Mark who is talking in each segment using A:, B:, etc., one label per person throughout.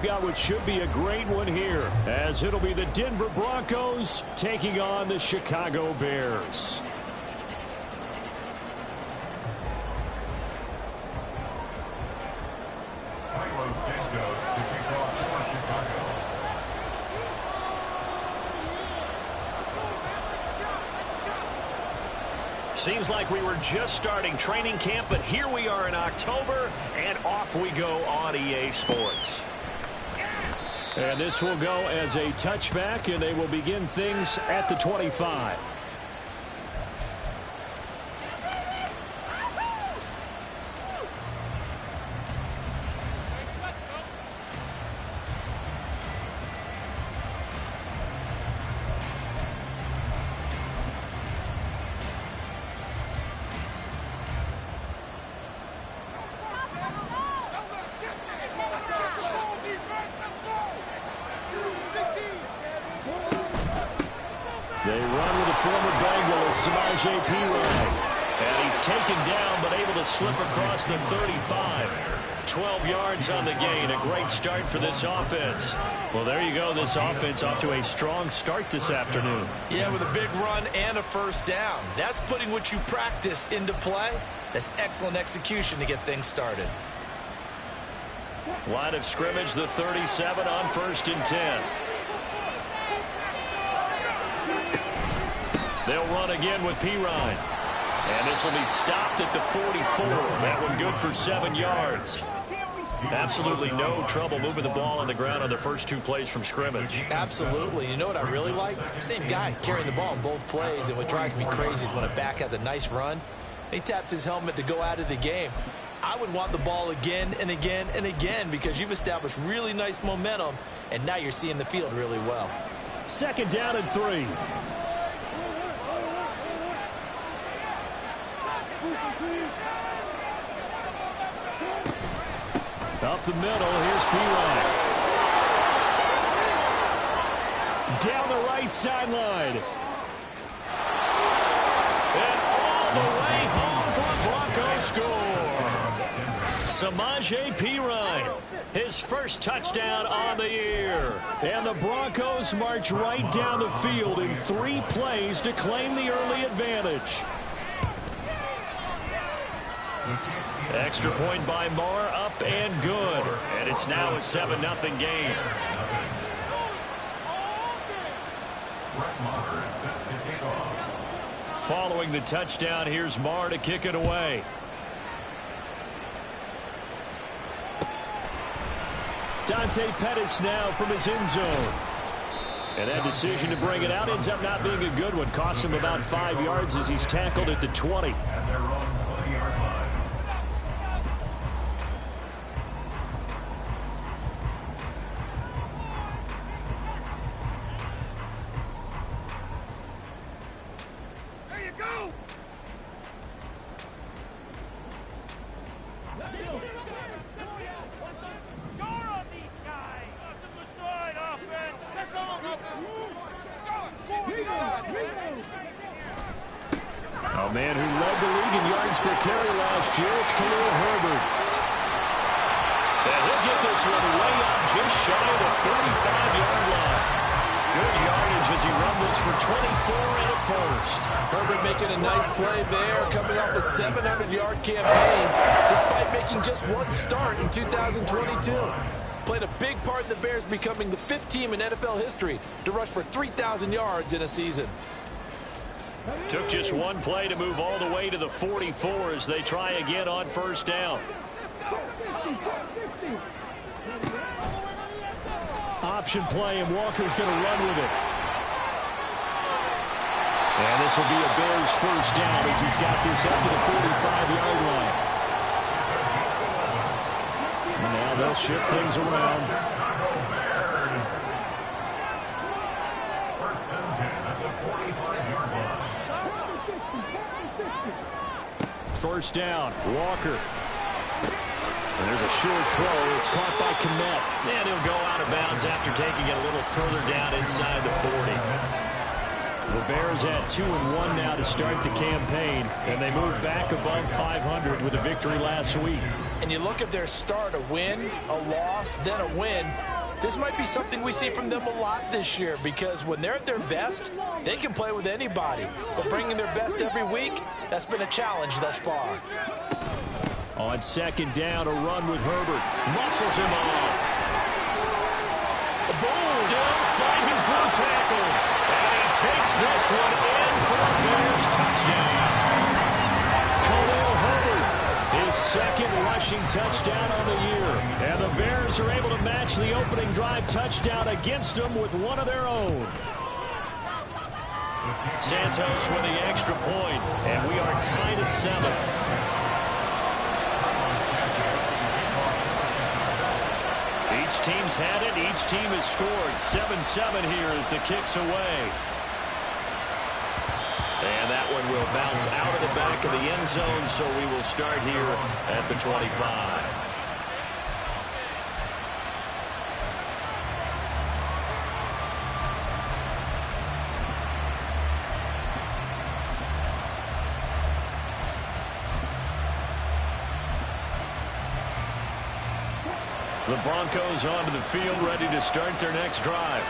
A: got what should be a great one here, as it'll be the Denver Broncos taking on the Chicago Bears.
B: Seems like we were just starting training camp, but here we are in October, and off we go on EA Sports.
A: And this will go as a touchback, and they will begin things at the 25. They run with a former Bengal. It's Samaje Perine. And he's taken down, but able to slip across the 35. 12 yards on the gain. A great start for this offense. Well, there you go. This offense off to a strong start this afternoon.
C: Yeah, with a big run and a first down. That's putting what you practice into play. That's excellent execution to get things started.
B: Line of scrimmage, the 37 on 1st and 10. They'll run again with Perine. And this will be stopped at the 44. That one good for 7 yards. Absolutely no trouble moving the ball on the ground on the first 2 plays from scrimmage.
C: Absolutely. You know what I really like? Same guy carrying the ball in both plays, and what drives me crazy is when a back has a nice run, he taps his helmet to go out of the game. I would want the ball again and again and again because you've established really nice momentum, and now you're seeing the field really well.
A: 2nd down and 3. Up the middle, here's Perine. Down the right sideline.
B: And all the way home for a Broncos score. Samaje Perine, his first touchdown on the year.
A: And the Broncos march right down the field in 3 plays to claim the early advantage.
B: Extra point by Moore, up and good. And it's now a 7-0 game. Following the touchdown, here's Moore to kick it away.
A: Dante Pettis now from his end zone. And that decision to bring it out ends up not being a good one. Cost him about 5 yards as he's tackled at the 20. A man who led the league in yards per carry last year, it's Khalil Herbert.
B: And he'll get this one way up just shy of the 35-yard line. Good yardage as he rumbles for 24 and a first.
C: Herbert making a nice play there, coming off a 700-yard campaign, despite making just 1 start in 2022. Played a big part in the Bears becoming the 5th team in NFL history to rush for 3,000 yards in a season.
B: Took just 1 play to move all the way to the 44 as they try again on 1st down.
A: Option play, and Walker's going to run with it. And this will be a Bears 1st down as he's got this up to the 45-yard line. And now they'll shift things around. First down, Walker. And there's a short throw. It's caught by Kmet.
B: And he'll go out of bounds after taking it a little further down inside the 40.
A: The Bears had 2-1 now to start the campaign, and they moved back above 500 with a victory last week.
C: And you look at their start, a win, a loss, then a win. This might be something we see from them a lot this year, because when they're at their best, they can play with anybody. But bringing their best every week, that's been a challenge thus far.
B: On second down, a run with Herbert. Muscles him off.
C: Boom!
B: Still fighting through tackles. And he takes this one in for a Bears touchdown. Khalil Herbert, his second rushing touchdown on the year. And the Bears are able to match the opening drive touchdown against them with one of their own. Santos with the extra point, and we are tied at 7. Each team's had it. Each team has scored. 7-7 here as the kick's away. And that one will bounce out of the back of the end zone, so we will start here at the 25. The Broncos onto the field, ready to start their next drive.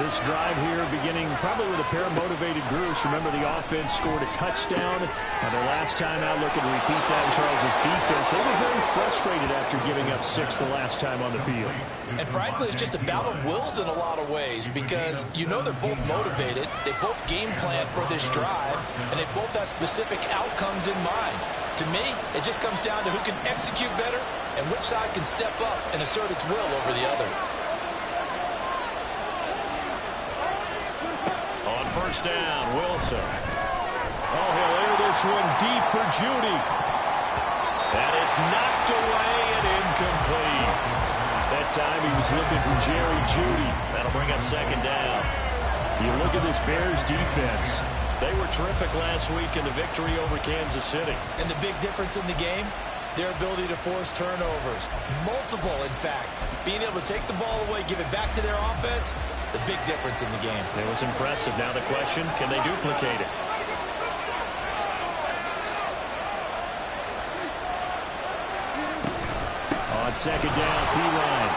B: This drive here beginning probably with a pair of motivated groups. Remember, the offense scored a touchdown, and their last time out looking to repeat that in Charles' defense. They were very frustrated after giving up 6 the last time on the field.
C: And frankly, it's just a battle of wills in a lot of ways, because you know they're both motivated, they both game plan for this drive, and they both have specific outcomes in mind. To me, it just comes down to who can execute better and which side can step up and assert its will over the other.
B: On first down, Wilson. Oh, he'll air this one deep for Jeudy. And it's knocked away and incomplete. That time he was looking for Jerry Jeudy. That'll bring up second down. You look at this Bears defense. They were terrific last week in the victory over Kansas City.
C: And the big difference in the game, their ability to force turnovers. Multiple, in fact. Being able to take the ball away, give it back to their offense, the big difference in the game.
B: It was impressive. Now the question, can they duplicate it? On second down, P-Line.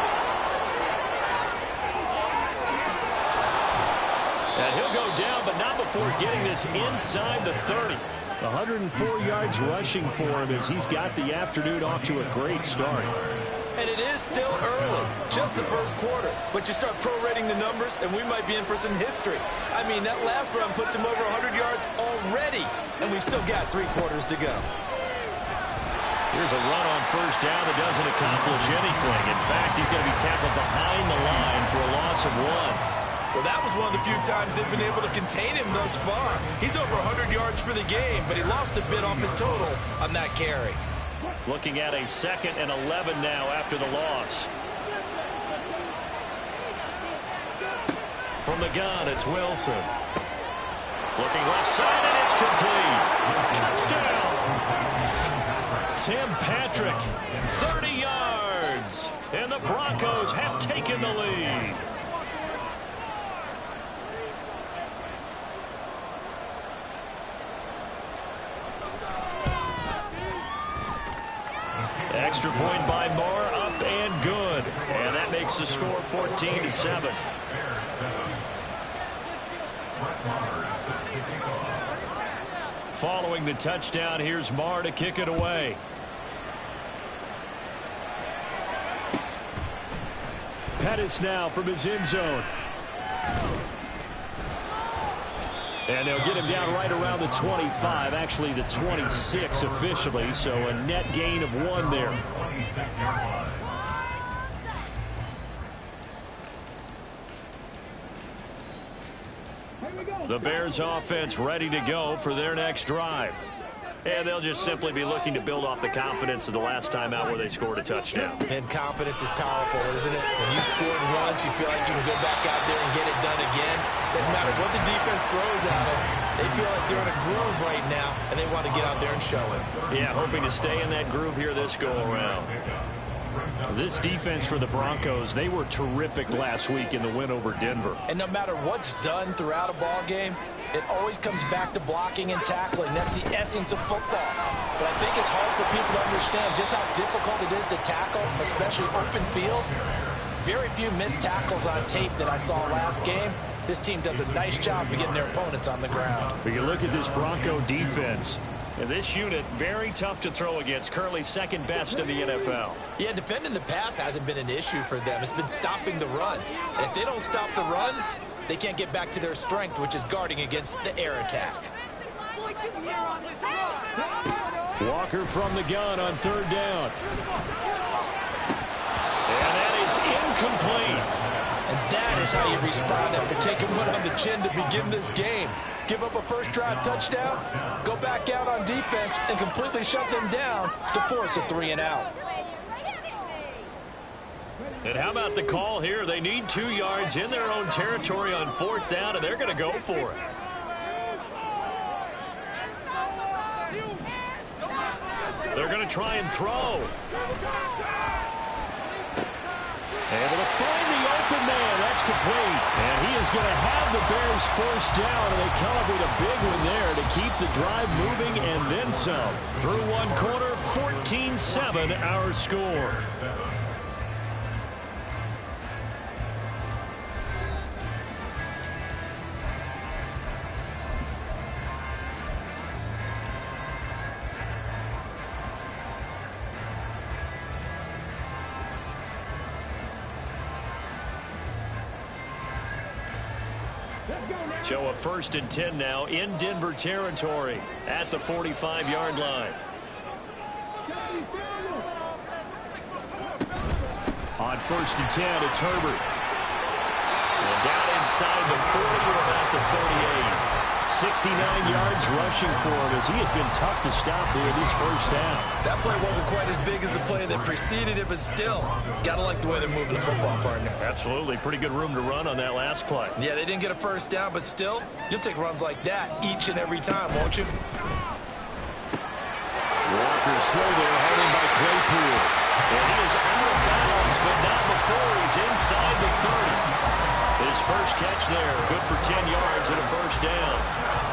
B: And he'll go down, but not before getting this inside the 30. 104 yards rushing for him as he's got the afternoon off to a great start.
C: And it is still early, just the first quarter. But you start prorating the numbers, and we might be in for some history. I mean, that last run puts him over 100 yards already, and we've still got 3 quarters to go.
B: Here's a run on first down that doesn't accomplish anything. In fact, he's going to be tackled behind the line for a loss of 1.
C: Well, that was one of the few times they've been able to contain him thus far. He's over 100 yards for the game, but he lost a bit off his total on that carry.
B: Looking at a 2nd and 11 now after the loss. From the gun, it's Wilson. Looking left side, and it's complete. Touchdown! Tim Patrick, 30 yards. And the Broncos have taken the lead. Extra point by Moore, up and good. And that makes the score 14-7. Following the touchdown, here's Moore to kick it away. Pettis now from his end zone. And they'll get him down right around the 25, actually the 26 officially, so a net gain of 1 there. The Bears offense ready to go for their next drive. And they'll just simply be looking to build off the confidence of the last time out where they scored a touchdown.
C: And confidence is powerful, isn't it? When you scored once, you feel like you can go back out there and get it done again. Doesn't matter what the defense throws at them. They feel like they're in a groove right now, and they want to get out there and show it.
B: Yeah, hoping to stay in that groove here this go-around. This defense for the Broncos, they were terrific last week in the win over Denver.
C: And no matter what's done throughout a ball game, it always comes back to blocking and tackling. That's the essence of football. But I think it's hard for people to understand just how difficult it is to tackle, especially open field. very few missed tackles on tape that I saw last game. This team does a nice job of getting their opponents on the ground.
B: We can look at this Bronco defense. And this unit, very tough to throw against. Currently second best in the NFL.
C: Yeah, defending the pass hasn't been an issue for them. It's been stopping the run. And if they don't stop the run, they can't get back to their strength, which is guarding against the air attack.
B: Walker from the gun on third down. And that is incomplete.
C: And that is how you respond after taking one on the chin to begin this game. Give up a first drive touchdown, go back out on defense, and completely shut them down to force a 3-and-out.
B: And how about the call here? They need 2 yards in their own territory on fourth down, and they're going to go for it. They're going to try and throw. Able to find the open man. That's complete. And he is going to have the Bears first down, and they come up with a big one there to keep the drive moving and then some. Through one quarter, 14-7 our score. So a 1st and 10 now in Denver territory at the 45-yard line. On 1st and 10, it's Herbert. And down inside the 40 or about the 38. 69 yards rushing for him as he has been tough to stop there this first down.
C: That play wasn't quite as big as the play that preceded it, but still, gotta like the way they're moving the football, partner.
B: Absolutely. Pretty good room to run on that last play.
C: Yeah, they didn't get a first down, but still, you'll take runs like that each and every time, won't you?
B: Walker still there, holding by Claypool. And he is out of bounds, but not before he's inside the 30. His first catch there, good for 10 yards and a first down.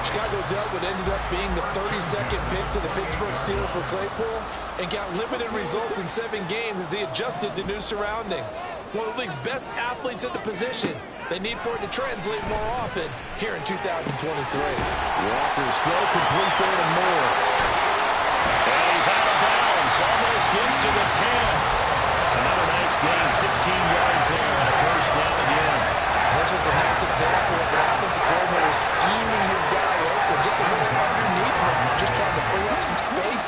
C: Chicago dealt what ended up being the 32nd pick to the Pittsburgh Steelers for Claypool and got limited results in 7 games as he adjusted to new surroundings. One of the league's best athletes at the position. They need for it to translate more often here in 2023.
B: Walker's throw complete there to Moore. And he's out of bounds, almost gets to the 10. Another nice gain, 16 yards there and a first down again.
C: This was a nice example of an offensive coordinator scheming his guy open, just a little underneath him, just trying to free up some space,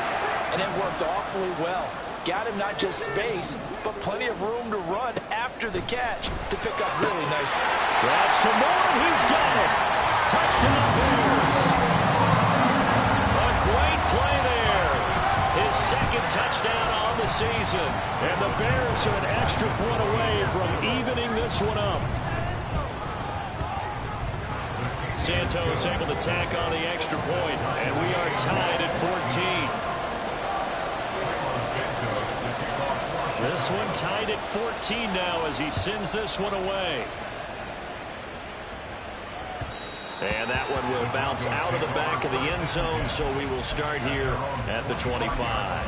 C: and it worked awfully well. Got him not just space, but plenty of room to run after the catch to pick up really nice.
B: That's to Moore, he's got it. Touchdown Bears. A great play there. His second touchdown on the season, and the Bears are an extra point away from evening this one up. Santos able to tack on the extra point, and we are tied at 14. This one tied at 14 now as he sends this one away. And that one will bounce out of the back of the end zone, so we will start here at the 25.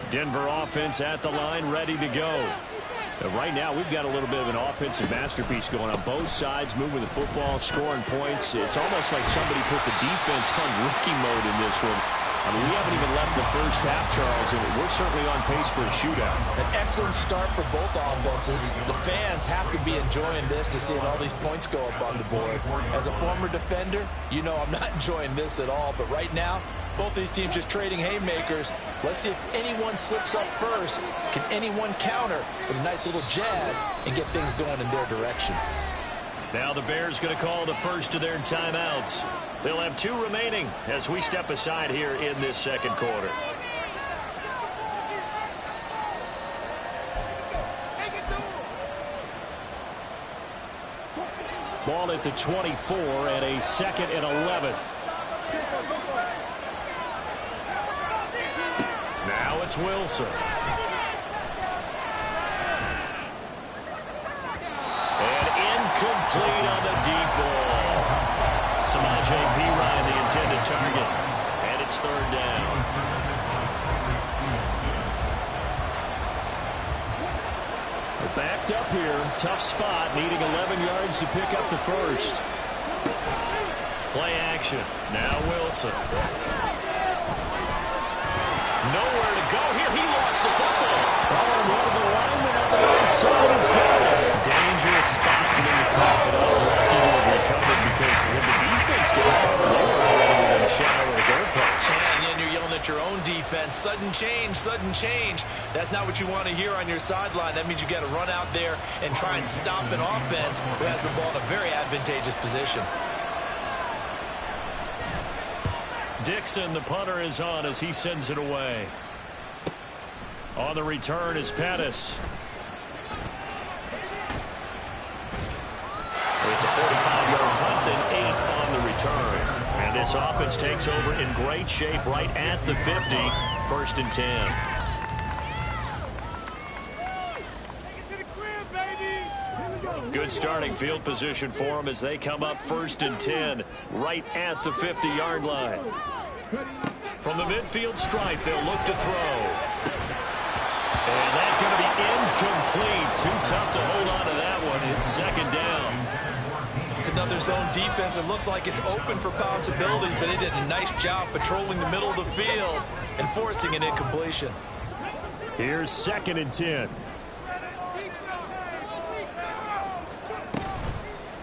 B: Denver offense at the line, ready to go. Right now, we've got a little bit of an offensive masterpiece going on both sides, moving the football, scoring points. It's almost like somebody put the defense on rookie mode in this one. I mean, we haven't even left the first half, Charles, and we're certainly on pace for a shootout.
C: An excellent start for both offenses. The fans have to be enjoying this to seeing all these points go up on the board. As a former defender, you know I'm not enjoying this at all, but right now, both these teams just trading haymakers. Let's see if anyone slips up first. Can anyone counter with a nice little jab and get things going in their direction?
B: Now the Bears going to call the first of their timeouts. They'll have 2 remaining as we step aside here in this second quarter. Ball at the 24 and a 2nd and 11. Now it's Wilson. And incomplete on the Samaje Perine, the intended target. And it's third down.
A: They're backed up here. Tough spot, needing 11 yards to pick up the first.
B: Play action. Now Wilson. Nowhere to go here. He lost the football.
A: Oh, and one of the linemen on the other side is gone.
B: Dangerous spot for them to cough it up. Lucky to have recovered because when the defense got out, they were already within a shadow of the goalpost.
C: And then you're yelling at your own defense. Sudden change, sudden change. That's not what you want to hear on your sideline. That means you got to run out there and try and stop an offense who has the ball in a very advantageous position.
B: Dixon, the punter, is on as he sends it away. On the return is Pettis. It's a 45-yard punt and 8 on the return. And this offense takes over in great shape right at the 50. 1st and 10. Good starting field position for them as they come up 1st and 10 right at the 50-yard line. From the midfield stripe, they'll look to throw. And that's going to be incomplete. Too tough to hold on to that one. It's 2nd down.
C: It's another zone defense. It looks like it's open for possibilities, but they did a nice job patrolling the middle of the field and forcing an incompletion.
A: Here's 2nd and 10.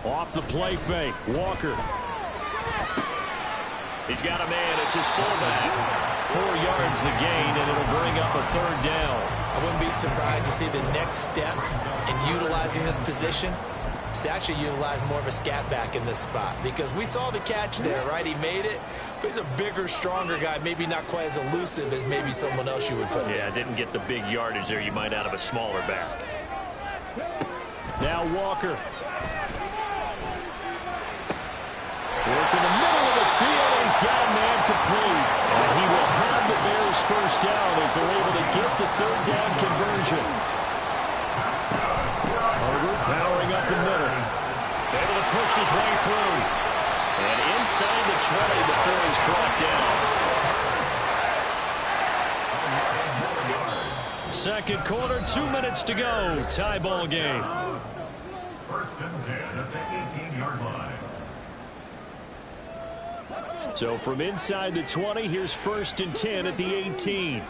A: Off the play fake, Walker.
B: He's got a man. It's his fullback. 4 yards the gain, and it'll bring up a 3rd down.
C: I wouldn't be surprised to see the next step in utilizing this position is to actually utilize more of a scat back in this spot, because we saw the catch there, right? He made it, but he's a bigger, stronger guy, maybe not quite as elusive as maybe someone else you would put there.
B: Yeah, didn't get the big yardage there you might out of a smaller back.
A: Now Walker. Work in the middle of the field, and he's got a man complete. And he will have the Bears 1st down as they're able to get the 3rd down conversion. Herbert powering up the middle.
B: Able to push his way through. And inside the 20 before he's brought down. 2nd quarter, 2 minutes to go. Tie ball game.
D: 1st and 10 at the 18-yard line.
A: So from inside the 20, here's 1st and 10 at the 18.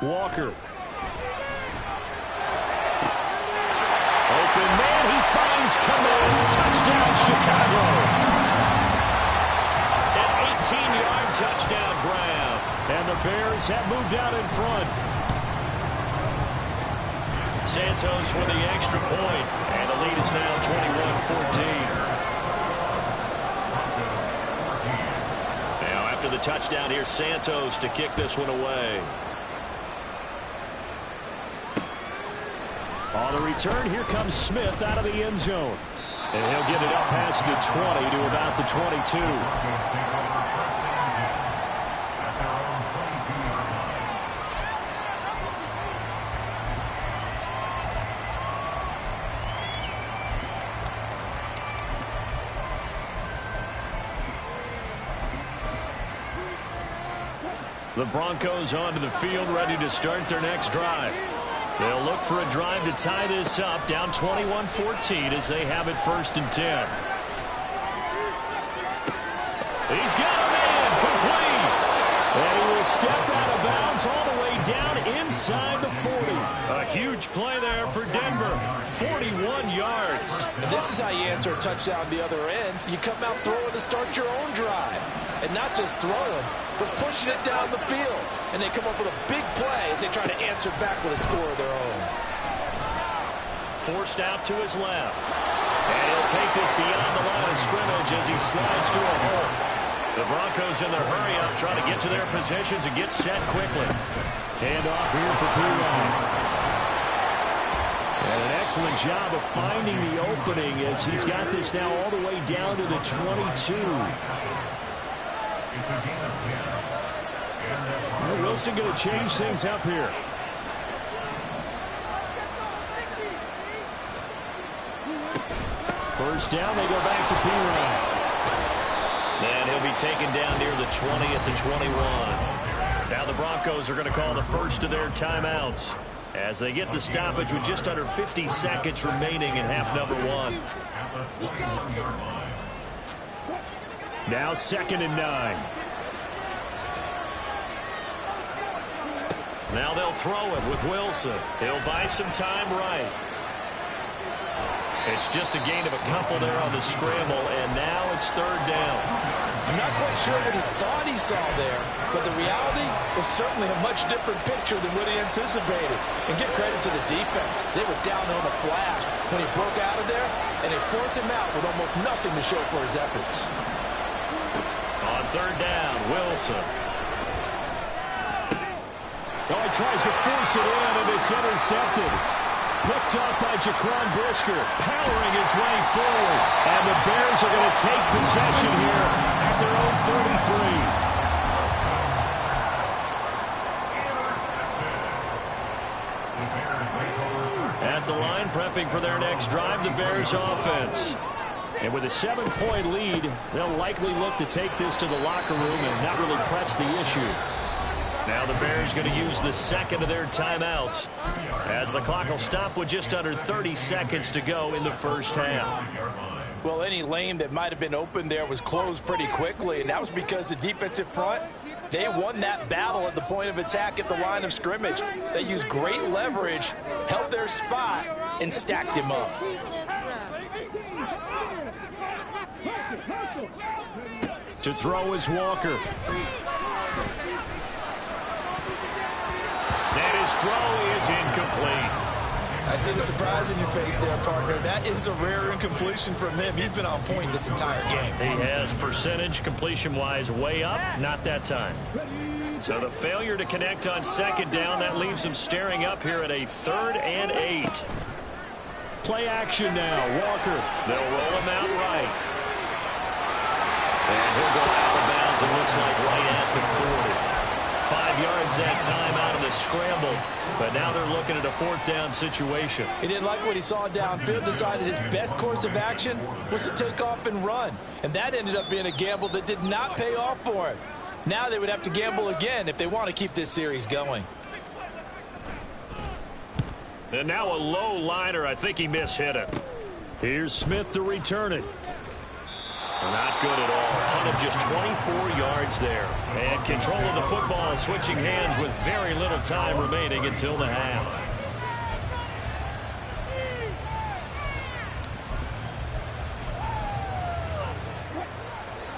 A: Walker. Open man, he finds command. Touchdown, Chicago.
B: An 18-yard touchdown grab.
A: And the Bears have moved out in front.
B: Santos with the extra point, and the lead is now 21-14. Now after the touchdown, here's Santos to kick this one away.
A: On the return, here comes Smith out of the end zone. And he'll get it up past the 20 to about the 22.
B: The Broncos onto the field, ready to start their next drive. They'll look for a drive to tie this up, down 21-14 as they have it 1st and 10. He's got a man, complete.
A: And he will step out of bounds all the way down inside the 40.
B: A huge play there for Denver, 41 yards.
C: And this is how you answer a touchdown the other end. You come out throwing to start your own drive. And not just throwing, but pushing it down the field. And they come up with a big play as they try to answer back with a score of their own.
B: Forced out to his left. And he'll take this beyond the line of scrimmage as he slides to a hole. The Broncos in their hurry-up trying to get to their positions and get set quickly.
A: Hand off here for Perine. And an excellent job of finding the opening as he's got this now all the way down to the 22. Well, Wilson going to change things up here. First down, they go back to Perine.
B: And he'll be taken down near the 20 at the 21. Now the Broncos are going to call the first of their timeouts as they get the stoppage with just under 50 seconds remaining in half number one.
A: Now 2nd and 9.
B: Now they'll throw it with Wilson. He'll buy some time right. It's just a gain of a couple there on the scramble, and now it's 3rd down.
C: I'm not quite sure what he thought he saw there, but the reality was certainly a much different picture than what he anticipated. And give credit to the defense. They were down on the flash when he broke out of there, and they forced him out with almost nothing to show for his efforts.
B: On 3rd down, Wilson.
A: Oh, he tries to force it in, and it's intercepted. Picked up by Jaquan Brisker, powering his way forward. And the Bears are going to take possession here at their own 33.
B: At the line, prepping for their next drive, the Bears offense.
A: And with a 7-point lead, they'll likely look to take this to the locker room and not really press the issue.
B: Now the Bears going to use the second of their timeouts as the clock will stop with just under 30 seconds to go in the first half.
C: Well, any lane that might have been open there was closed pretty quickly, and that was because the defensive front, they won that battle at the point of attack at the line of scrimmage. They used great leverage, held their spot, and stacked him up.
A: To throw is Walker.
B: And his throw is incomplete.
C: I see the surprise in your face there, partner. That is a rare incompletion from him. He's been on point this entire game.
B: He has percentage completion-wise way up, not that time. So the failure to connect on 2nd down, that leaves him staring up here at a 3rd and 8.
A: Play action now, Walker.
B: They'll roll him out right. And he'll go out of bounds, it looks like right at the 40. 5 yards that time out of the scramble, but now they're looking at a 4th down situation.
C: He didn't like what he saw downfield, decided his best course of action was to take off and run, and that ended up being a gamble that did not pay off for him. Now they would have to gamble again if they want to keep this series going.
B: And now a low liner. I think he mishit it.
A: Here's Smith to return it.
B: Not good at all. Punt of just 24 yards there. And control of the football, switching hands with very little time remaining until the half.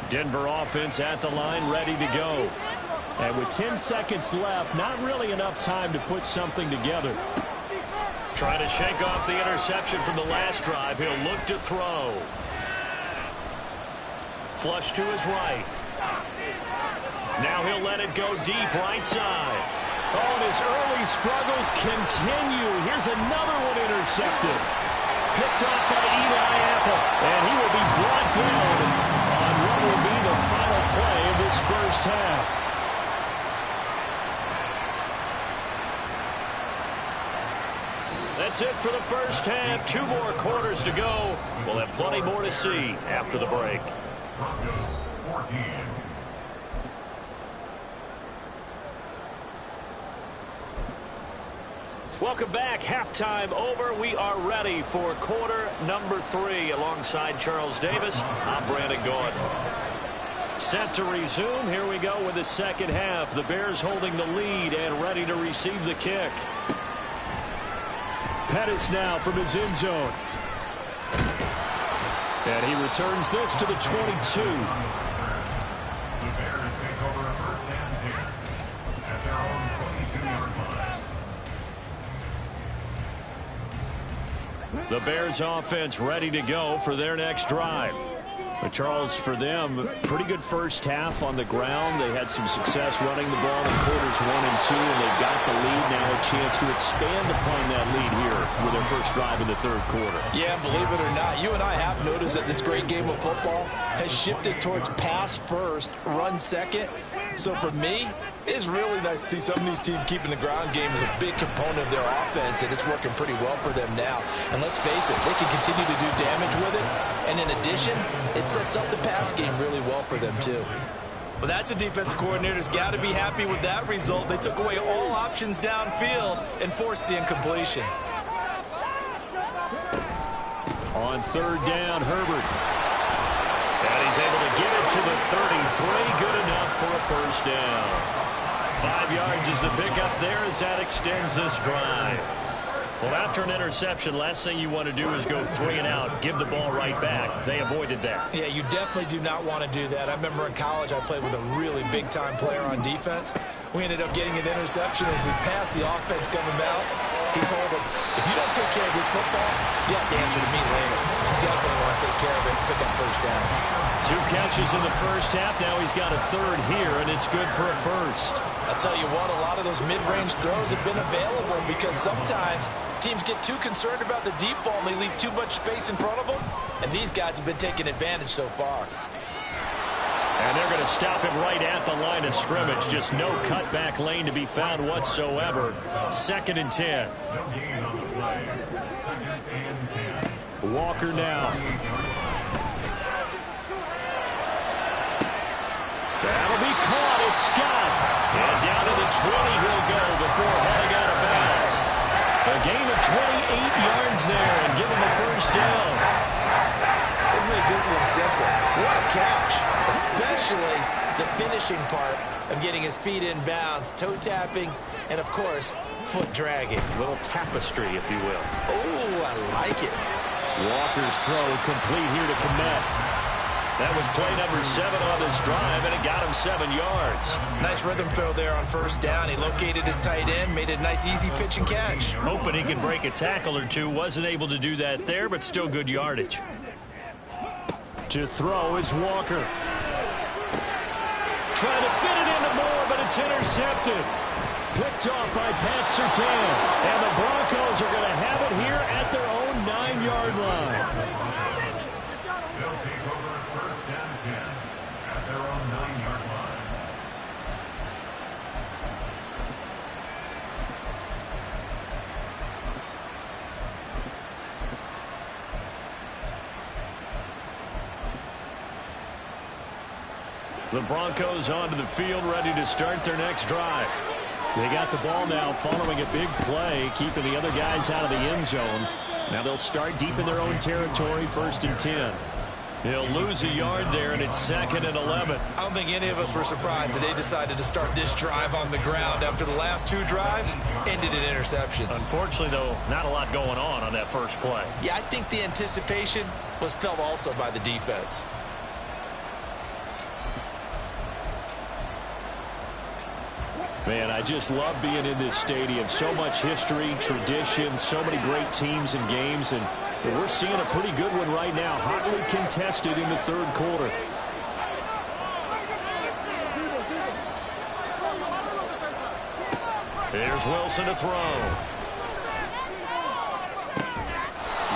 A: Denver offense at the line, ready to go. And with 10 seconds left, not really enough time to put something together.
B: Trying to shake off the interception from the last drive. He'll look to throw. Flush to his right. Now he'll let it go deep right side.
A: Oh, and his early struggles continue. Here's another one intercepted. Picked off by Eli Apple. And he will be brought down on what will be the final play of this first half.
B: That's it for the first half. 2 more quarters to go. We'll have plenty more to see after the break.
D: Broncos 14.
B: Welcome back. Halftime over. We are ready for quarter number 3. Alongside Charles Davis, I'm Brandon Gaudin. Set to resume. Here we go with the second half. The Bears holding the lead and ready to receive the kick.
A: Pettis now from his end zone. And he returns this to the 22.
D: The Bears take over 1st and 10 at their own 22-yard line.
A: The Bears offense ready to go for their next drive. But Charles, for them, pretty good first half on the ground. They had some success running the ball in quarters 1 and 2, and they got the lead. Now a chance to expand upon that lead here with their first drive in the 3rd quarter.
C: Yeah, believe it or not, you and I have noticed that this great game of football has shifted towards pass first, run second. So for me, it's really nice to see some of these teams keeping the ground game as a big component of their offense, and it's working pretty well for them now. And let's face it, they can continue to do damage with it. And in addition, it sets up the pass game really well for them too. Well, that's a defensive coordinator's got to be happy with that result. They took away all options downfield and forced the incompletion.
A: On third down, Herbert. And he's able to get it to the 33. Good enough for a first down. 5 yards is the pickup there as that extends this drive. Well, after an interception, last thing you want to do is go 3 and out, give the ball right back. They avoided that.
C: Yeah, you definitely do not want to do that. I remember in college I played with a really big-time player on defense. We ended up getting an interception as we passed the offense coming out. He told him, if you don't take care of this football, you have to answer to me later. You definitely want to take care of it and pick up first downs.
A: 2 catches in the first half. Now he's got a third here, and it's good for a first.
C: I'll tell you what, a lot of those mid-range throws have been available because sometimes teams get too concerned about the deep ball and they leave too much space in front of them. And these guys have been taking advantage so far.
A: And they're going to stop him right at the line of scrimmage. Just no cutback lane to be found whatsoever. 2nd and 10. Walker now. That'll be caught. It's Scott. And down to the 20 he'll go before heading out of bounds. A gain of 28 yards there and give him a first down.
C: Let's make this one simple. What a catch. Especially the finishing part of getting his feet in bounds, toe tapping, and of course, foot dragging.
A: A little tapestry, if you will.
C: Oh, I like it.
A: Walker's throw complete here to Kmet. That was play number 7 on this drive, and it got him 7 yards.
C: Nice rhythm throw there on first down. He located his tight end, made it a nice, easy pitch and catch.
A: Hoping he could break a tackle or two. Wasn't able to do that there, but still good yardage. To throw is Walker. Trying to fit it into Moore, but it's intercepted. Picked off by Pat Surtain. And the Broncos are going to have it here at their own 9-yard line.
D: They'll take over first and 10 at their own 9-yard line.
A: The Broncos onto the field, ready to start their next drive. They got the ball now following a big play, keeping the other guys out of the end zone. Now they'll start deep in their own territory, 1st and 10. They'll lose a yard there, and it's 2nd and 11.
C: I don't think any of us were surprised that they decided to start this drive on the ground after the last 2 drives ended in interceptions.
A: Unfortunately, though, not a lot going on that first play.
C: Yeah, I think the anticipation was felt also by the defense.
A: Man, I just love being in this stadium. So much history, tradition, so many great teams and games, and we're seeing a pretty good one right now. Hotly contested in the 3rd quarter. Here's Wilson to throw.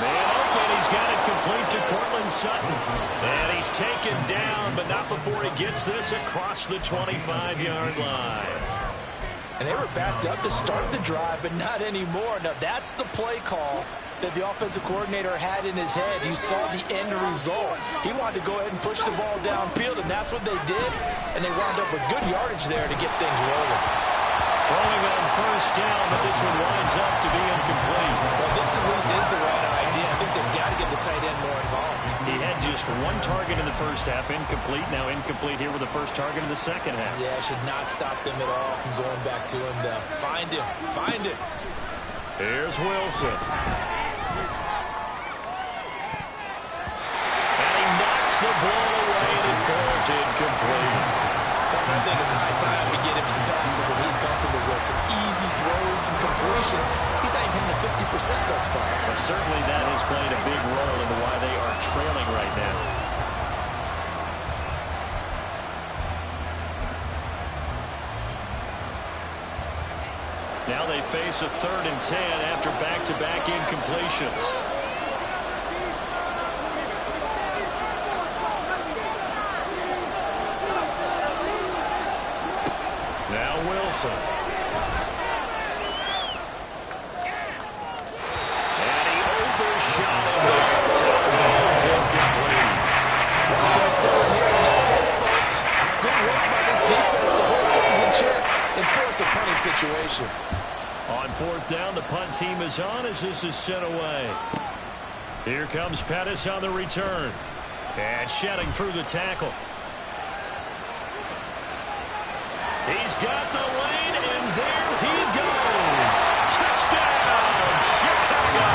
A: Man open, he's got it complete to Courtland Sutton. And he's taken down, but not before he gets this across the 25-yard line.
C: And they were backed up to start the drive, but not anymore. Now, that's the play call that the offensive coordinator had in his head. You saw the end result. He wanted to go ahead and push the ball downfield, and that's what they did. And they wound up with good yardage there to get things rolling.
A: Throwing on first down, but this one winds up to be incomplete.
C: Well, this at least is the right idea. I think they've got to get the tight end more involved.
A: He had just 1 target in the first half, incomplete. Now incomplete here with the first target in the second half.
C: Yeah, should not stop them at all from going back to him. Find him. Find him.
A: Here's Wilson. And he knocks the ball away and it falls incomplete.
C: I think it's high time to get him some passes that he's comfortable with. Some easy throws, some completions. He's not even hitting the 50% thus far.
A: But certainly that has played a big role into why they are trailing right now. Now they face a 3rd and 10 after back-to-back incompletions.
C: Wilson.
A: And he overshot him there. Touchdown's incomplete.
C: What can we start here? And that's it, folks. Good work by this defense to hold things in check and force a punting situation.
A: On fourth down, the punt team is on as this is sent away. Here comes Pettis on the return. And shedding through the tackle. He's got the lane, and there he goes. Touchdown, Chicago.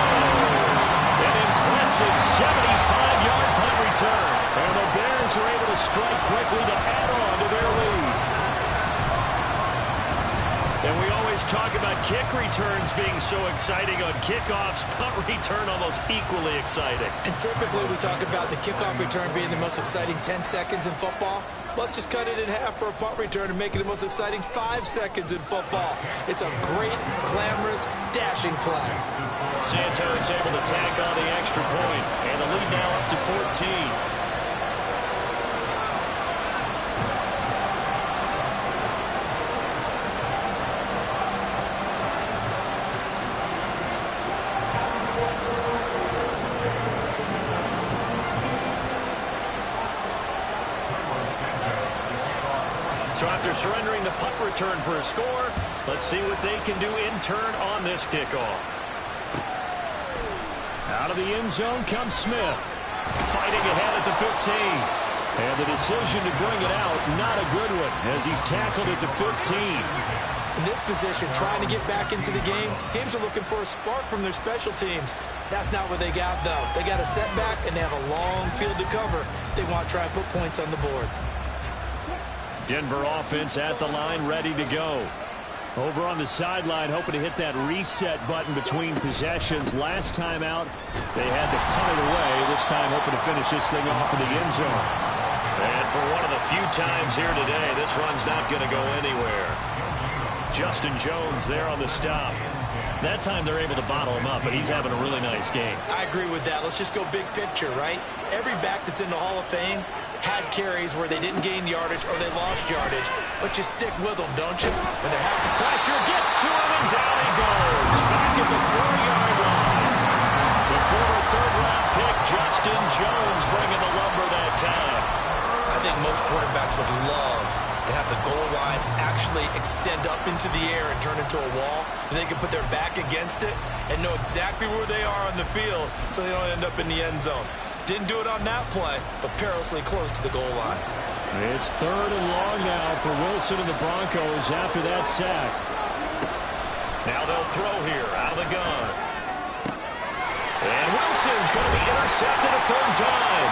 A: An impressive 75-yard punt return. And the Bears are able to strike quickly to add on to their lead. And we always talk about kick returns being so exciting on kickoffs. Punt return almost equally exciting.
C: And typically we talk about the kickoff return being the most exciting 10 seconds in football. Let's just cut it in half for a punt return and make it the most exciting 5 seconds in football. It's a great, glamorous, dashing play.
A: Santos able to tack on the extra point, and the lead now up to 14. So after surrendering the punt return for a score, let's see what they can do in turn on this kickoff. Out of the end zone comes Smith. Fighting ahead at the 15. And the decision to bring it out, not a good one, as he's tackled at the 15.
C: In this position, trying to get back into the game, teams are looking for a spark from their special teams. That's not what they got, though. They got a setback, and they have a long field to cover if they want to try and put points on the board.
A: Denver offense at the line, ready to go. Over on the sideline, hoping to hit that reset button between possessions. Last time out, they had to punt it away. This time, hoping to finish this thing off in the end zone. And for one of the few times here today, this run's not going to go anywhere. Justin Jones there on the stop. That time they're able to bottle him up, but he's having a really nice game.
C: I agree with that. Let's just go big picture, right? Every back that's in the Hall of Fame had carries where they didn't gain yardage or they lost yardage, but you stick with them, don't you? When they have to
A: pressure gets to him, and down he goes. Back at the 4-yard line. The former third-round pick, Justin Jones, bringing the lumber that time.
C: I think most quarterbacks would love to have the goal line actually extend up into the air and turn into a wall, and they can put their back against it and know exactly where they are on the field so they don't end up in the end zone. Didn't do it on that play, but perilously close to the goal line.
A: It's 3rd and long now for Wilson and the Broncos after that sack. Now they'll throw here out of the gun. And Wilson's going to be intercepted a 3rd time.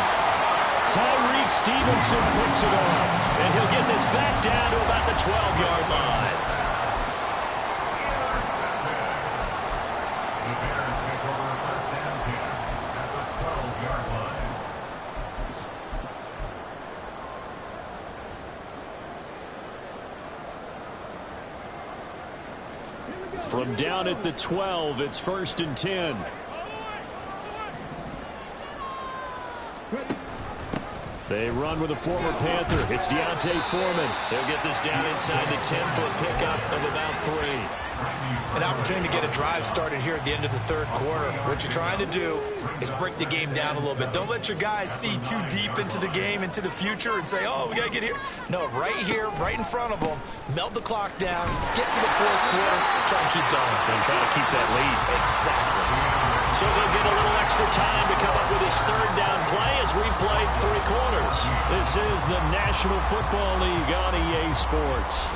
A: Tyreek Stevenson picks it up, and he'll get this back down to about the 12-yard line.
D: The Bears take over first and 10 at the 12-yard line.
A: From down at the 12, it's 1st and 10. They run with a former Panther. It's D'Onta Foreman. They'll get this down inside the 10 for a pickup of about 3.
C: An opportunity to get a drive started here at the end of the 3rd quarter. What you're trying to do is break the game down a little bit. Don't let your guys see too deep into the game, into the future, and say, oh, we got to get here. No, right here, right in front of them, melt the clock down, get to the 4th quarter, try and keep going.
A: And try to keep that lead.
C: Exactly.
A: So they'll get a little extra time to come up with his 3rd down play as we played 3 quarters. This is the National Football League on EA Sports.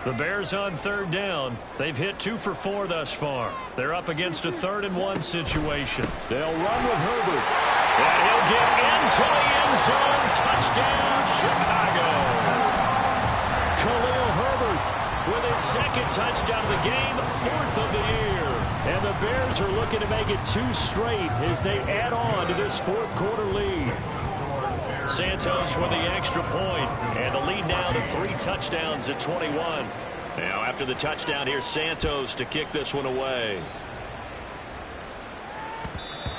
A: The Bears on 3rd down. They've hit 2 for 4 thus far. They're up against a 3rd and 1 situation. They'll run with Herbert. And he'll get into the end zone. Touchdown, Chicago. Khalil Herbert with his 2nd touchdown of the game, 4th of the year. And the Bears are looking to make it 2 straight as they add on to this 4th quarter lead. Santos with the extra point, and the lead now to 3 touchdowns at 21. Now after the touchdown, here's Santos to kick this one away.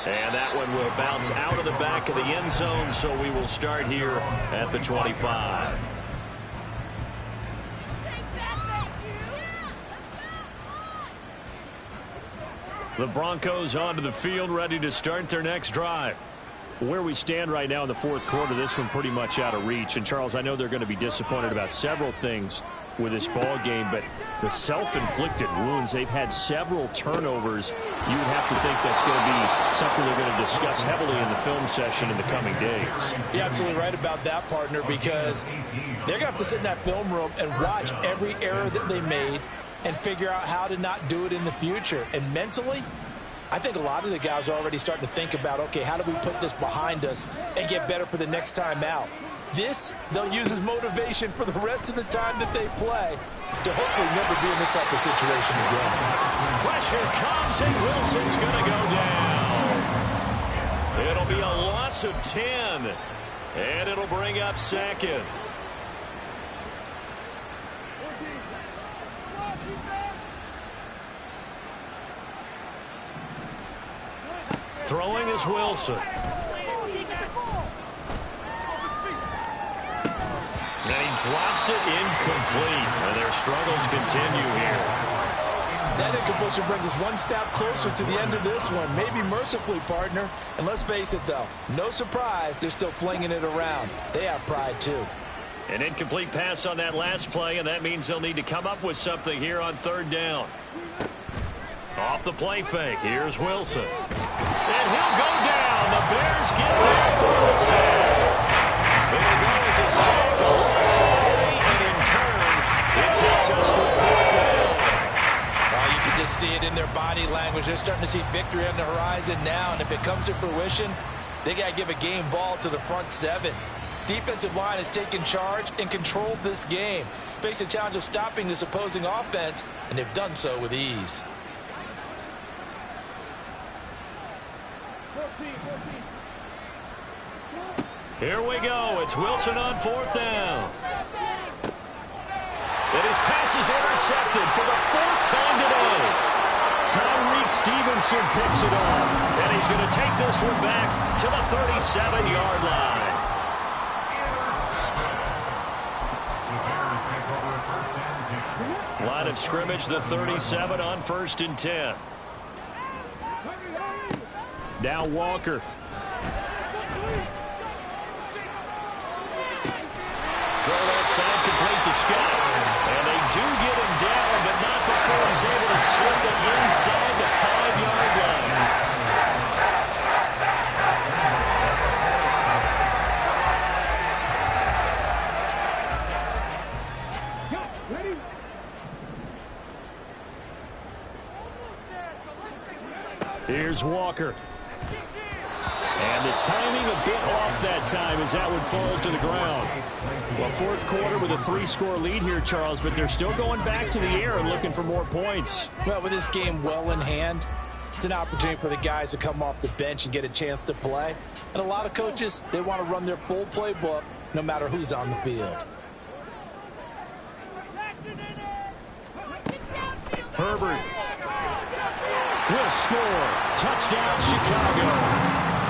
B: And that one will bounce out of the back of the end zone, so we will start here at the 25. The Broncos onto the field, ready to start their next drive. Where we stand right now in the fourth quarter, this one pretty much out of reach. And, Charles, I know they're going to be disappointed about several things with this ball game, but the self-inflicted wounds, they've had several turnovers. You would have to think that's going to be something they're going to discuss heavily in the film session in the coming days.
C: You're absolutely right about that, partner, because they're going to have to sit in that film room and watch every error that they made and figure out how to not do it in the future. And mentally, I think a lot of the guys are already starting to think about, okay, how do we put this behind us and get better for the next time out? This, they'll use as motivation for the rest of the time that they play to hopefully never be in this type of situation again.
B: Pressure comes, and Wilson's going to go down. It'll be a loss of 10, and it'll bring up second. Throwing is Wilson. And he drops it incomplete. And their struggles continue here.
C: That incompletion brings us one step closer to the end of this one. Maybe mercifully, partner. And let's face it, though, no surprise, they're still flinging it around. They have pride, too.
B: An incomplete pass on that last play, and that means they'll need to come up with something here on third down. Off the play fake, here's Wilson. And he'll go down. The Bears get there for the sack. There goes a sack, a loss of 3, and in turn, it takes us to a fourth down.
C: Well, you can just see it in their body language. They're starting to see victory on the horizon now, and if it comes to fruition, they got to give a game ball to the front seven. Defensive line has taken charge and controlled this game. Face a challenge of stopping this opposing offense, and they've done so with ease.
B: Here we go. It's Wilson on fourth down. And his pass is intercepted for the fourth time today. Tyreek Stevenson picks it up. And he's going to take this one back to the 37-yard line. Line of scrimmage, the 37 on 1st and 10. Now Walker. Throw outside, complete to Scott. And they do get him down, but not before he's able to slip it inside the 5-yard line. Here's Walker. And the timing a bit off that time as that one falls to the ground. Well, fourth quarter with a 3-score lead here, Charles, but they're still going back to the air and looking for more points.
C: Well, with this game well in hand, it's an opportunity for the guys to come off the bench and get a chance to play. And a lot of coaches, they want to run their full playbook no matter who's on the field.
B: Herbert will score. Touchdown, Chicago.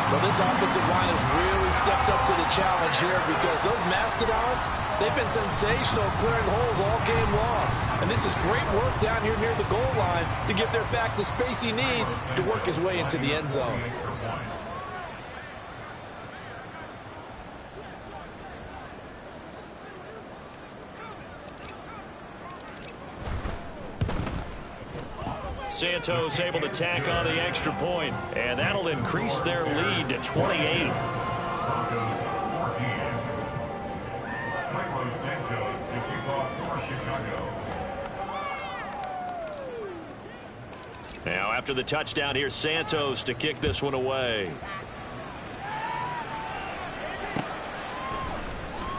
C: Well, this offensive line has really stepped up to the challenge here because those Mastodons, they've been sensational clearing holes all game long. And this is great work down here near the goal line to give their back the space he needs to work his way into the end zone.
B: Santos able to tack on the extra point, and that'll increase their lead to 28. Now, after the touchdown, here's Santos to kick this one away.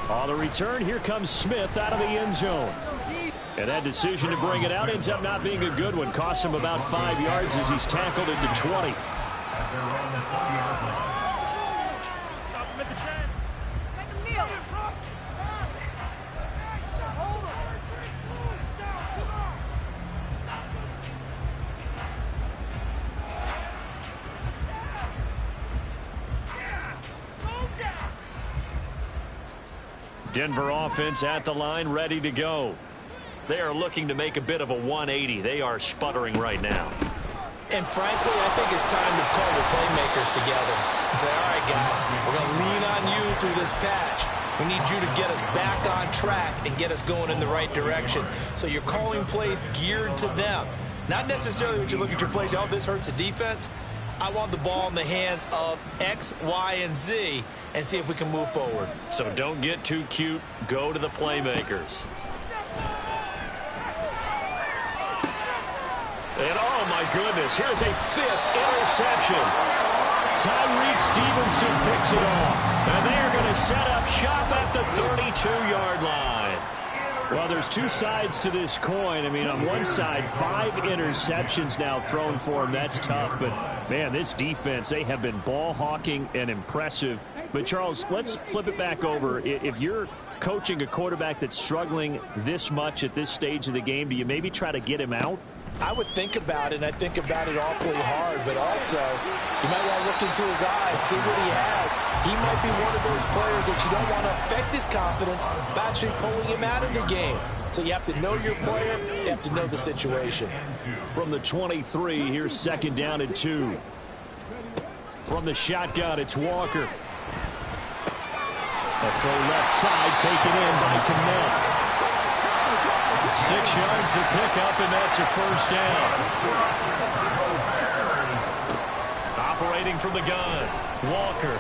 B: On the return, here comes Smith out of the end zone. And that decision to bring it out ends up not being a good one. Costs him about 5 yards as he's tackled into 20. Denver offense at the line, ready to go. They are looking to make a bit of a 180. They are sputtering right now.
C: And frankly, I think it's time to call the playmakers together and say, all right, guys, we're going to lean on you through this patch. We need you to get us back on track and get us going in the right direction. So you're calling plays geared to them. Not necessarily when you look at your plays, oh, this hurts the defense. I want the ball in the hands of X, Y, and Z and see if we can move forward.
B: So don't get too cute. Go to the playmakers. And oh my goodness, here's a 5th interception. Tyreek Stevenson picks it off. And they are going to set up shop at the 32-yard line.
A: Well, there's two sides to this coin. I mean, on one side, 5 interceptions now thrown for him. That's tough. But, man, this defense, they have been ball hawking and impressive. But, Charles, let's flip it back over. If you're coaching a quarterback that's struggling this much at this stage of the game, do you maybe try to get him out?
C: I would think about it, and I think about it awfully hard, but also you might want to look into his eyes, see what he has. He might be one of those players that you don't want to affect his confidence by actually pulling him out of the game. So you have to know your player, you have to know the situation.
A: From the 23, here's 2nd down and 2. From the shotgun, it's Walker. A full left side taken in by Kmet.
B: 6 yards the pickup, and that's a 1st down. Operating from the gun, Walker.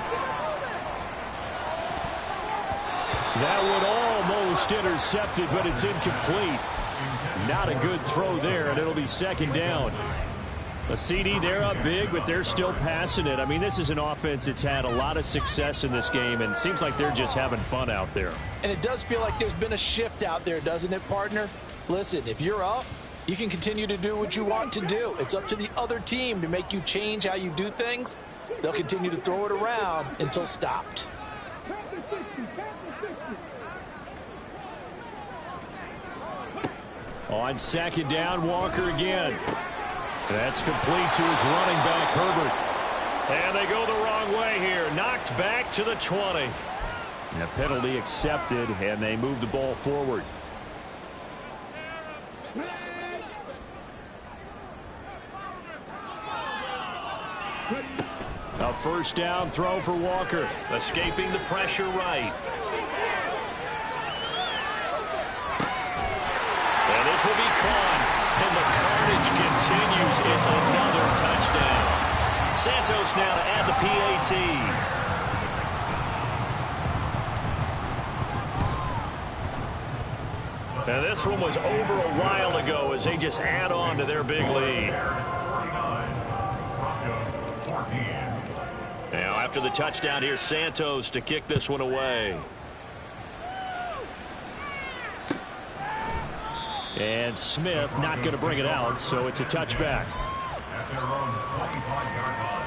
A: That one almost intercepted, but it's incomplete. Not a good throw there, and it'll be 2nd down. A CD, they're up big, but they're still passing it. I mean, this is an offense that's had a lot of success in this game, and it seems like they're just having fun out there.
C: And it does feel like there's been a shift out there, doesn't it, partner? Listen, if you're up, you can continue to do what you want to do. It's up to the other team to make you change how you do things. They'll continue to throw it around until stopped.
A: On 2nd down, Walker again. That's complete to his running back, Herbert.
B: And they go the wrong way here. Knocked back to the 20.
A: And a penalty accepted, and they move the ball forward. A 1st down throw for Walker.
B: Escaping the pressure right. And this will be caught. And the carnage continues. It's another touchdown. Santos now to add the PAT. And this one was over a while ago as they just add on to their big lead. Now after the touchdown, here's Santos to kick this one away.
A: And Smith not going to bring it out, so it's a touchback.
D: At their own 25-yard line.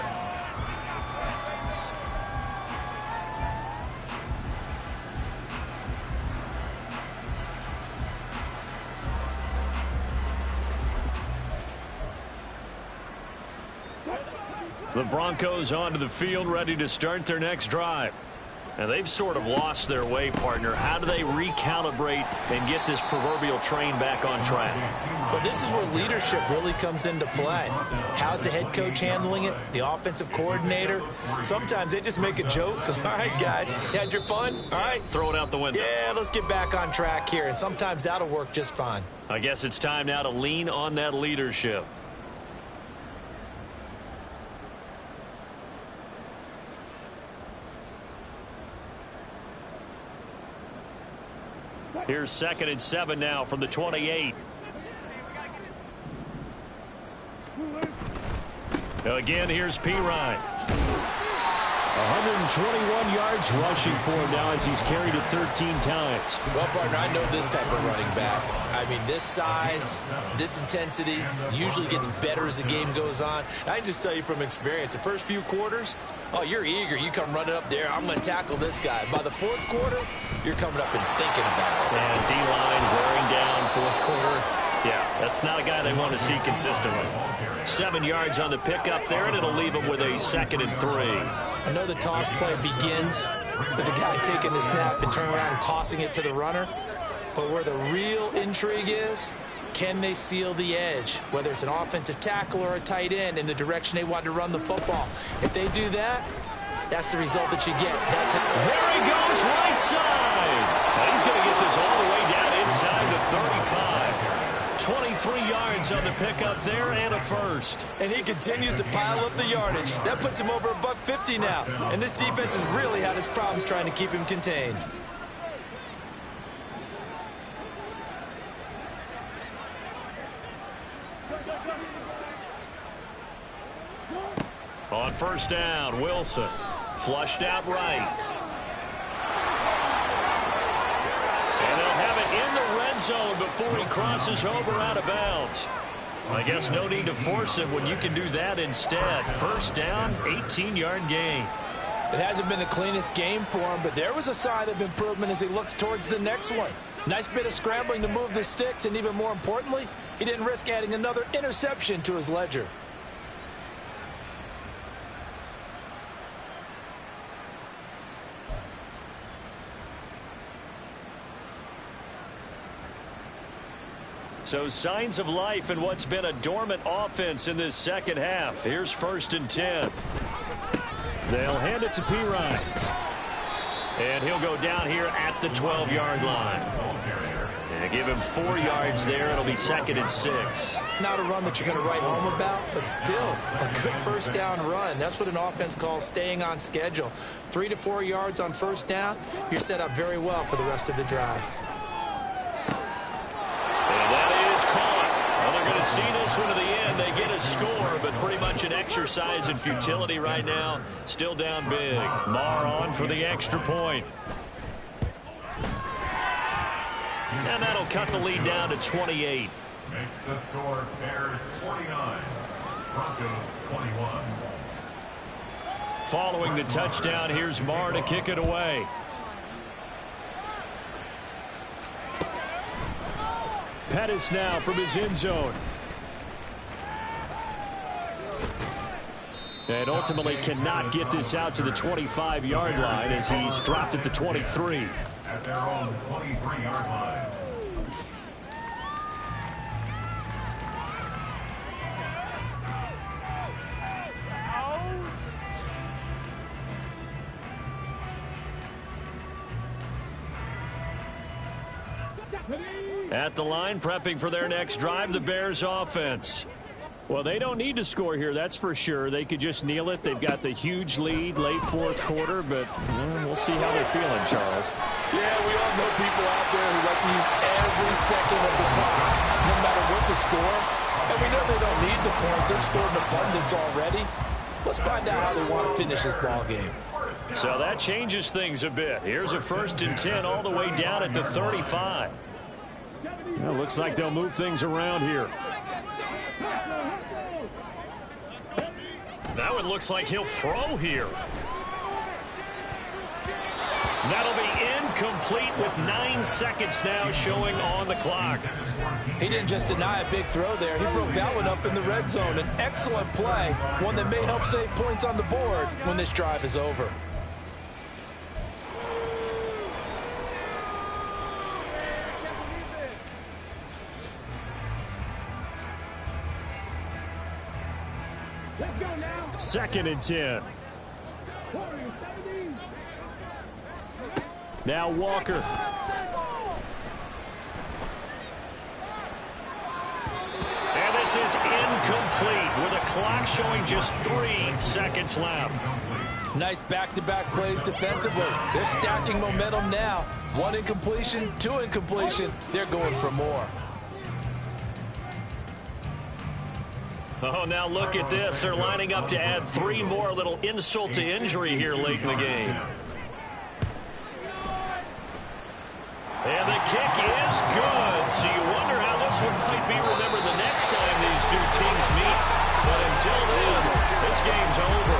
B: The Broncos onto the field, ready to start their next drive. And they've sort of lost their way, partner. How do they recalibrate and get this proverbial train back on track?
C: Well, this is where leadership really comes into play. How's the head coach handling it? The offensive coordinator? Sometimes they just make a joke. All right, guys, you had your fun? All right.
B: Throw it out the window.
C: Yeah, let's get back on track here. And sometimes that'll work just fine.
B: I guess it's time now to lean on that leadership. Here's 2nd and 7 now from the 28. Again, here's Pirine.
A: 121 yards rushing for him now as he's carried it 13 times.
C: Well, partner, I know this type of running back. I mean, this size, this intensity usually gets better as the game goes on. I can just tell you from experience, the first few quarters, oh, you're eager. You come running up there. I'm going to tackle this guy. By the 4th quarter, you're coming up and thinking about it.
B: And D-line wearing down 4th quarter. Yeah, that's not a guy they want to see consistently. 7 yards on the pickup there, and it'll leave him with a 2nd and 3.
C: I know the toss play begins with the guy taking the snap and turning around and tossing it to the runner. But where the real intrigue is, can they seal the edge, whether it's an offensive tackle or a tight end, in the direction they want to run the football? If they do that, that's the result that you get. That's how.
B: There he goes, right side. He's going to get this all the way down inside the 35. 23 yards on the pickup there and a first.
C: And he continues to pile up the yardage. That puts him over $150 now. And this defense has really had its problems trying to keep him contained.
B: On first down, Wilson flushed out right. And they'll have it in the red zone before he crosses over out of bounds. I guess no need to force it when you can do that instead. First down, 18-yard gain.
C: It hasn't been the cleanest game for him, but there was a sign of improvement as he looks towards the next one. Nice bit of scrambling to move the sticks, and even more importantly, he didn't risk adding another interception to his ledger.
B: So signs of life in what's been a dormant offense in this second half. Here's first and 10. They'll hand it to Pirine. And he'll go down here at the 12-yard line. And give him 4 yards there. It'll be second and 6.
C: Not a run that you're going to write home about, but still a good first down run. That's what an offense calls staying on schedule. 3 to 4 yards on first down. You're set up very well for the rest of the drive.
B: Going to see this one to the end. They get a score, but pretty much an exercise in futility right now. Still down big. Marr on for the extra point. And that'll cut the lead down to 28.
D: Makes the score Bears 49, Broncos 21.
B: Following the touchdown, here's Marr to kick it away. Pettis now from his end zone. And ultimately cannot get this out to the 25-yard line as he's dropped at the 23.
D: At their own 23-yard line.
B: At the line, prepping for their next drive, the Bears offense. Well, they don't need to score here, that's for sure. They could just kneel it. They've got the huge lead late fourth quarter, but we'll see how they're feeling, Charles.
C: Yeah, we all know people out there who like to use every second of the clock, no matter what the score. And we know they don't need the points. They've scored in abundance already. Let's find out how they want to finish this ball game.
B: So that changes things a bit. Here's a first and 10 all the way down at the 35. Well, looks like they'll move things around here. Now it looks like he'll throw here. That'll be incomplete with 9 seconds now showing on the clock.
C: He didn't just deny a big throw there. He broke that one up in the red zone. An excellent play, one that may help save points on the board when this drive is over.
B: Second and 10. Now Walker. And this is incomplete with a clock showing just 3 seconds left.
C: Nice back-to-back plays defensively. They're stacking momentum now. 1 incompletion, 2 incompletion. They're going for more.
B: Oh, now look at this. They're lining up to add 3 more. Little insult to injury here late in the game. And the kick is good. So you wonder how this one might be remembered the next time these two teams meet. But until then, this game's over.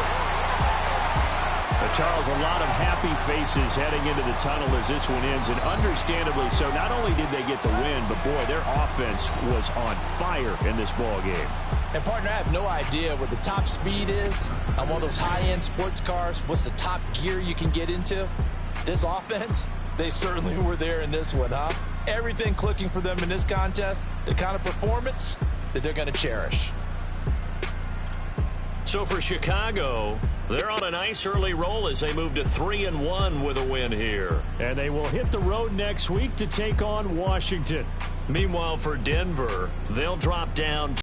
A: Charles, a lot of happy faces heading into the tunnel as this one ends, and understandably so. Not only did they get the win, but, boy, their offense was on fire in this ball game.
C: And, partner, I have no idea what the top speed is on one of those high-end sports cars. What's the top gear you can get into? This offense, they certainly were there in this one, huh? Everything clicking for them in this contest, the kind of performance that they're going to cherish.
B: So for Chicago, they're on a nice early roll as they move to 3-1 with a win here.
A: And they will hit the road next week to take on Washington.
B: Meanwhile, for Denver, they'll drop down